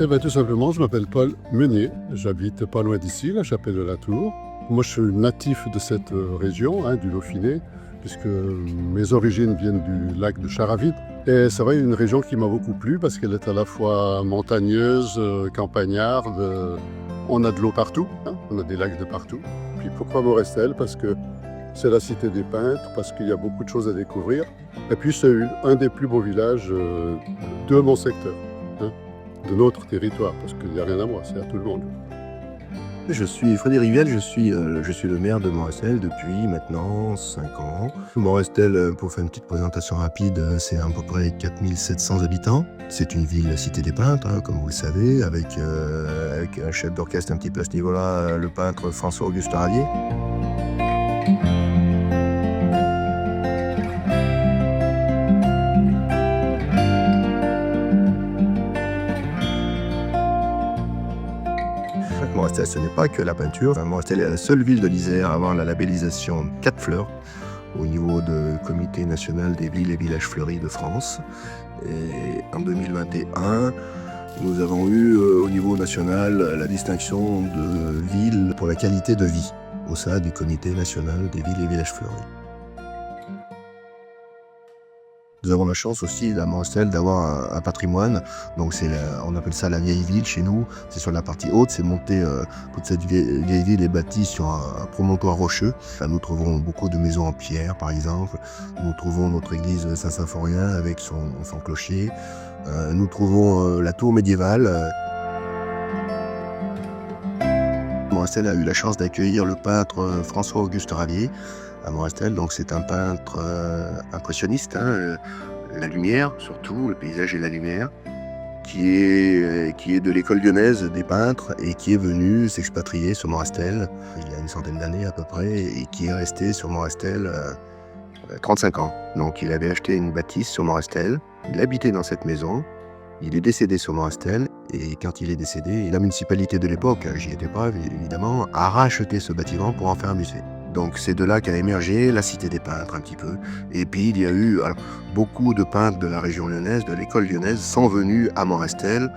Tout simplement, je m'appelle Paul Meunier, j'habite pas loin d'ici, la Chapelle de la Tour. Moi, je suis natif de cette région, du Dauphiné, puisque mes origines viennent du lac de Charavide. Et c'est vrai, une région qui m'a beaucoup plu parce qu'elle est à la fois montagneuse, campagnarde. On a de l'eau partout, on a des lacs de partout. Puis pourquoi Morestel? Parce que c'est la cité des peintres, parce qu'il y a beaucoup de choses à découvrir. Et puis c'est un des plus beaux villages de mon secteur, de notre territoire, parce qu'il n'y a rien à moi, c'est à tout le monde. Je suis Frédéric Riviel, je suis le maire de Morestel depuis maintenant 5 ans. Morestel, pour faire une petite présentation rapide, c'est à peu près 4700 habitants. C'est une ville cité des peintres, comme vous le savez, avec un chef d'orchestre un petit peu à ce niveau-là, le peintre François-Auguste Ravier. Morestel, ce n'est pas que la peinture. Morestel est la seule ville de l'Isère à avoir la labellisation 4 fleurs au niveau du Comité national des villes et villages fleuris de France. Et en 2021, nous avons eu au niveau national la distinction de ville pour la qualité de vie au sein du Comité national des villes et villages fleuris. Nous avons la chance aussi à Morestel d'avoir un patrimoine, donc on appelle ça la vieille ville chez nous. C'est sur la partie haute, c'est monté, toute cette vieille ville est bâtie sur un promontoire rocheux. Nous trouvons beaucoup de maisons en pierre par exemple, nous trouvons notre église Saint-Symphorien avec son clocher, nous trouvons la tour médiévale. Morestel a eu la chance d'accueillir le peintre François-Auguste Ravier à Morestel, donc c'est un peintre impressionniste, la lumière surtout, le paysage et la lumière, qui est de l'école lyonnaise des peintres et qui est venu s'expatrier sur Morestel il y a une centaine d'années à peu près et qui est resté sur Morestel 35 ans. Donc il avait acheté une bâtisse sur Morestel, il habitait dans cette maison, il est décédé sur Morestel et quand il est décédé, la municipalité de l'époque, j'y étais pas évidemment, a racheté ce bâtiment pour en faire un musée. Donc c'est de là qu'a émergé la cité des peintres un petit peu. Et puis il y a eu beaucoup de peintres de la région lyonnaise, de l'école lyonnaise, sont venus à Morestel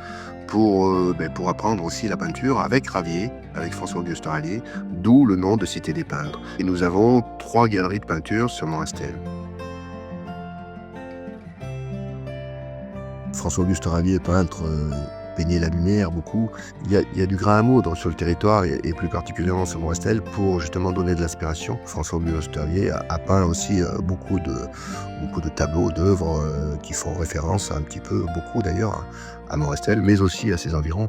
pour apprendre aussi la peinture avec Ravier, avec François-Auguste Ravier, d'où le nom de cité des peintres. Et nous avons 3 galeries de peinture sur Morestel. François-Auguste Ravier, peintre, peignait la lumière beaucoup. Il y a du grain à moudre sur le territoire et plus particulièrement sur Morestel pour justement donner de l'inspiration. François-Auguste Ravier a peint aussi beaucoup de tableaux, d'œuvres qui font référence un petit peu, beaucoup d'ailleurs, à Morestel, mais aussi à ses environs.